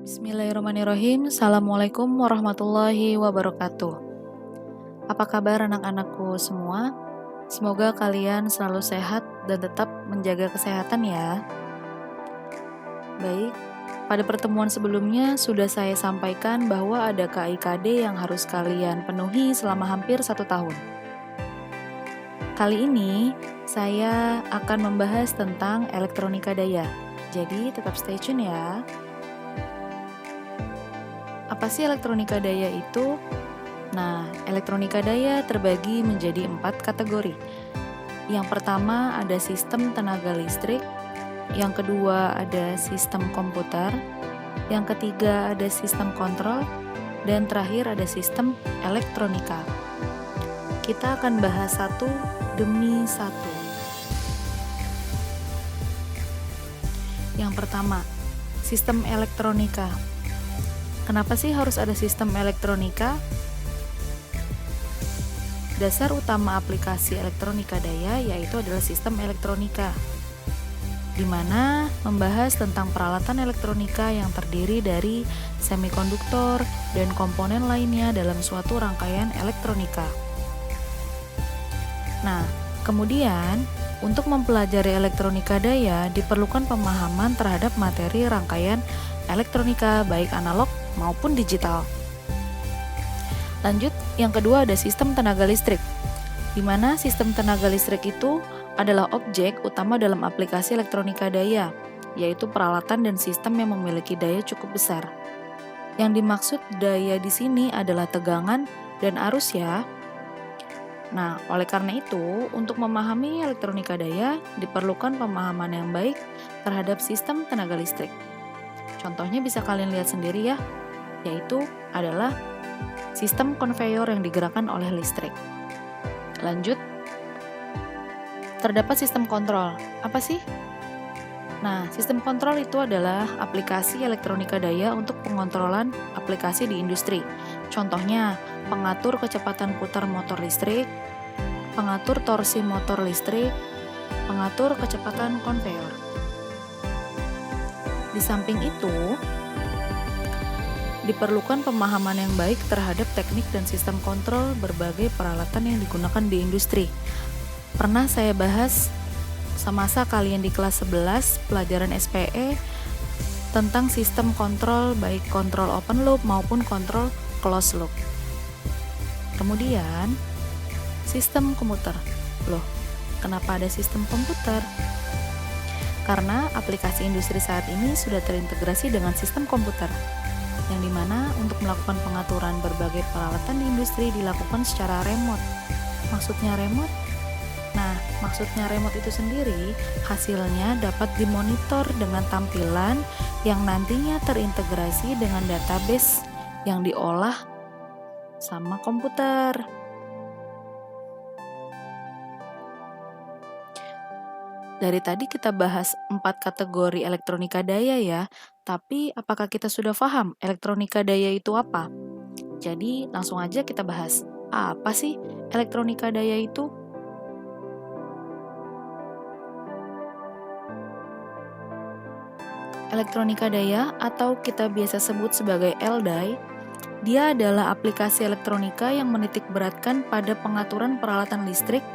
Bismillahirrahmanirrahim. Assalamualaikum warahmatullahi wabarakatuh. Apa kabar anak-anakku semua? Semoga kalian selalu sehat dan tetap menjaga kesehatan ya. Baik, pada pertemuan sebelumnya sudah saya sampaikan bahwa ada KIKD yang harus kalian penuhi selama hampir 1 tahun. Kali ini saya akan membahas tentang elektronika daya. Jadi tetap stay tune ya. Apa sih elektronika daya itu? Nah, elektronika daya terbagi menjadi 4 kategori. Yang pertama ada sistem tenaga listrik, yang kedua ada sistem komputer, yang ketiga ada sistem kontrol, dan terakhir ada sistem elektronika. Kita akan bahas satu demi satu. Yang pertama, sistem elektronika. Kenapa sih harus ada sistem elektronika? Dasar utama aplikasi elektronika daya yaitu adalah sistem elektronika, di mana membahas tentang peralatan elektronika yang terdiri dari semikonduktor dan komponen lainnya dalam suatu rangkaian elektronika. Nah, kemudian untuk mempelajari elektronika daya diperlukan pemahaman terhadap materi rangkaian elektronika baik analog maupun digital. Lanjut, yang kedua ada sistem tenaga listrik, di mana sistem tenaga listrik itu adalah objek utama dalam aplikasi elektronika daya, yaitu peralatan dan sistem yang memiliki daya cukup besar. Yang dimaksud daya di sini adalah tegangan dan arus ya. Nah, oleh karena itu, untuk memahami elektronika daya diperlukan pemahaman yang baik terhadap sistem tenaga listrik. Contohnya bisa kalian lihat sendiri ya, yaitu adalah sistem konveyor yang digerakkan oleh listrik. Lanjut, terdapat sistem kontrol. Apa sih? Nah, sistem kontrol itu adalah aplikasi elektronika daya untuk pengontrolan aplikasi di industri. Contohnya, pengatur kecepatan putar motor listrik, pengatur torsi motor listrik, pengatur kecepatan konveyor. Di samping itu, diperlukan pemahaman yang baik terhadap teknik dan sistem kontrol berbagai peralatan yang digunakan di industri. Pernah saya bahas semasa kalian di kelas 11 pelajaran SPE tentang sistem kontrol baik kontrol open loop maupun kontrol closed loop. Kemudian, sistem komputer. Loh, kenapa ada sistem komputer? Karena aplikasi industri saat ini sudah terintegrasi dengan sistem komputer, yang dimana untuk melakukan pengaturan berbagai peralatan di industri dilakukan secara remote. Maksudnya remote? Nah, maksudnya remote itu sendiri, hasilnya dapat dimonitor dengan tampilan yang nantinya terintegrasi dengan database yang diolah sama komputer. Dari tadi kita bahas 4 kategori elektronika daya ya, tapi apakah kita sudah paham elektronika daya itu apa? Jadi langsung aja kita bahas, apa sih elektronika daya itu? Elektronika daya atau kita biasa sebut sebagai LDAI, dia adalah aplikasi elektronika yang menitikberatkan pada pengaturan peralatan listrik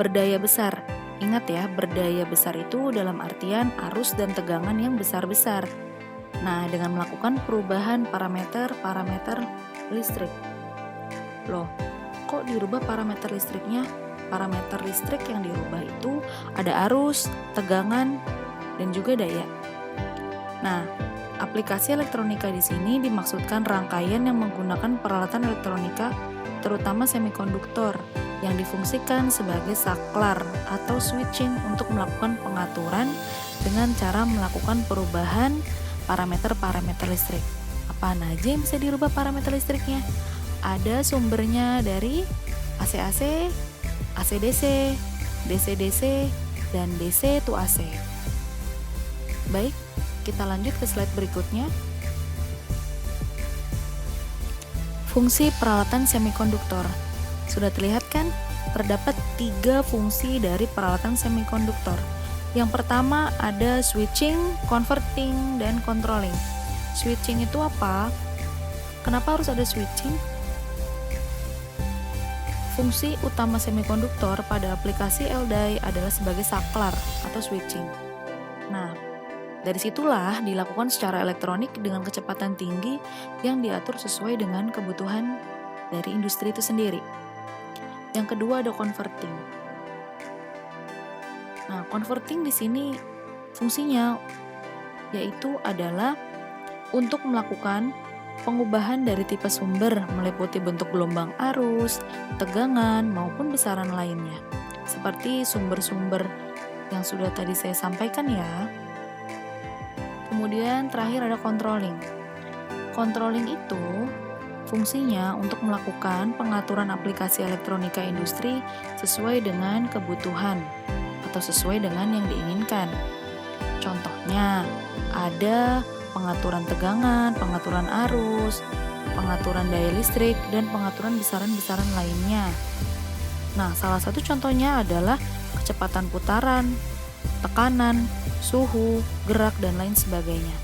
berdaya besar. Ingat ya, berdaya besar itu dalam artian arus dan tegangan yang besar-besar. Nah, dengan melakukan perubahan parameter listrik. Loh, kok dirubah parameter listriknya? Parameter listrik yang dirubah itu ada arus, tegangan, dan juga daya. Nah, aplikasi elektronika di sini dimaksudkan rangkaian yang menggunakan peralatan elektronika, terutama semikonduktor, yang difungsikan sebagai saklar atau switching untuk melakukan pengaturan dengan cara melakukan perubahan parameter-parameter listrik. Apaan aja yang bisa dirubah parameter listriknya? Ada sumbernya dari AC-AC, AC-DC, DC-DC, dan DC to AC. Baik, kita lanjut ke slide berikutnya. Fungsi peralatan semikonduktor. Sudah terlihat kan? Terdapat 3 fungsi dari peralatan semikonduktor. Yang pertama ada switching, converting, dan controlling. Switching itu apa? Kenapa harus ada switching? Fungsi utama semikonduktor pada aplikasi LDI adalah sebagai saklar atau switching. Nah, dari situlah dilakukan secara elektronik dengan kecepatan tinggi yang diatur sesuai dengan kebutuhan dari industri itu sendiri. Yang kedua ada converting. Nah, converting di sini fungsinya yaitu adalah untuk melakukan pengubahan dari tipe sumber meliputi bentuk gelombang arus, tegangan, maupun besaran lainnya. Seperti sumber-sumber yang sudah tadi saya sampaikan ya. Kemudian terakhir ada controlling. Controlling itu fungsinya untuk melakukan pengaturan aplikasi elektronika industri sesuai dengan kebutuhan atau sesuai dengan yang diinginkan. Contohnya ada pengaturan tegangan, pengaturan arus, pengaturan daya listrik, dan pengaturan besaran-besaran lainnya. Nah, salah satu contohnya adalah kecepatan putaran, tekanan, suhu, gerak, dan lain sebagainya.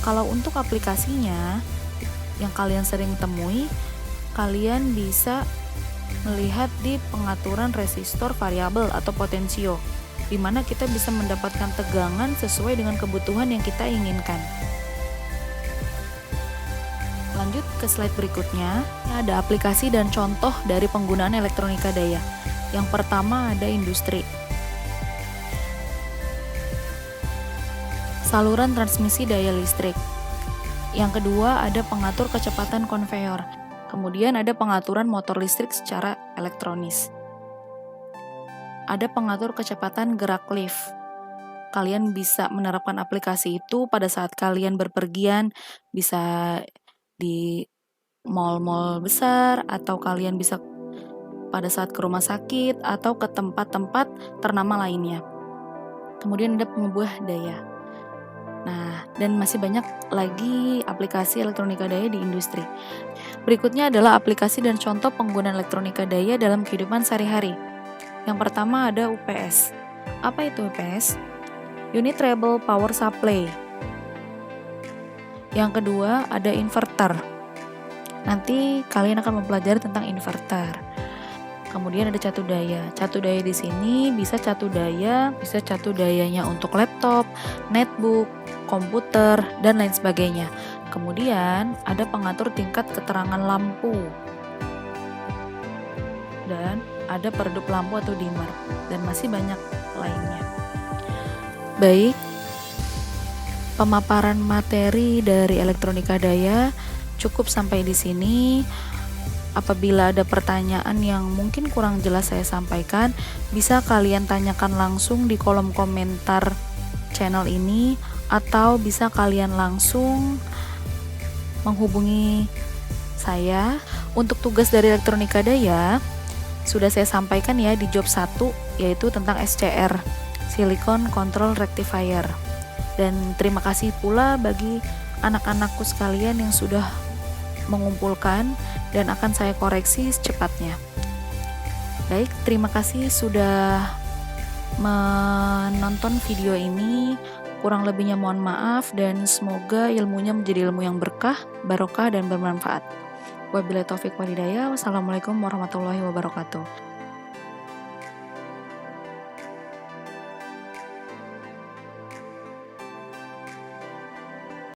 Kalau untuk aplikasinya yang kalian sering temui, kalian bisa melihat di pengaturan resistor variabel atau potensio, di mana kita bisa mendapatkan tegangan sesuai dengan kebutuhan yang kita inginkan. Lanjut ke slide berikutnya, ada aplikasi dan contoh dari penggunaan elektronika daya. Yang pertama ada industri. Saluran transmisi daya listrik. Yang kedua ada pengatur kecepatan konveyor. Kemudian ada pengaturan motor listrik secara elektronis. Ada pengatur kecepatan gerak lift. Kalian bisa menerapkan aplikasi itu pada saat kalian berpergian, bisa di mall-mall besar, atau kalian bisa pada saat ke rumah sakit atau ke tempat-tempat ternama lainnya. Kemudian ada pengubah daya. Nah, dan masih banyak lagi aplikasi elektronika daya di industri. Berikutnya adalah aplikasi dan contoh penggunaan elektronika daya dalam kehidupan sehari-hari. Yang pertama ada UPS. Apa itu UPS? Unit Reliable Power Supply. Yang kedua ada inverter. Nanti kalian akan mempelajari tentang inverter. Kemudian ada catu daya. Catu daya di sini bisa catu dayanya untuk laptop, netbook, komputer, dan lain sebagainya. Kemudian ada pengatur tingkat keterangan lampu. Dan ada peredup lampu atau dimmer, dan masih banyak lainnya. Baik, pemaparan materi dari elektronika daya cukup sampai di sini. Apabila ada pertanyaan yang mungkin kurang jelas saya sampaikan, bisa kalian tanyakan langsung di kolom komentar channel ini, atau bisa kalian langsung menghubungi saya. Untuk tugas dari elektronika daya sudah saya sampaikan ya di job 1, yaitu tentang SCR, Silicon Control Rectifier. Dan terima kasih pula bagi anak-anakku sekalian yang sudah mengumpulkan, dan akan saya koreksi secepatnya. Baik, terima kasih sudah menonton video ini. Kurang lebihnya mohon maaf, dan semoga ilmunya menjadi ilmu yang berkah, barokah, dan bermanfaat. Wabillahi taufiq wal hidayah. Wassalamualaikum warahmatullahi wabarakatuh.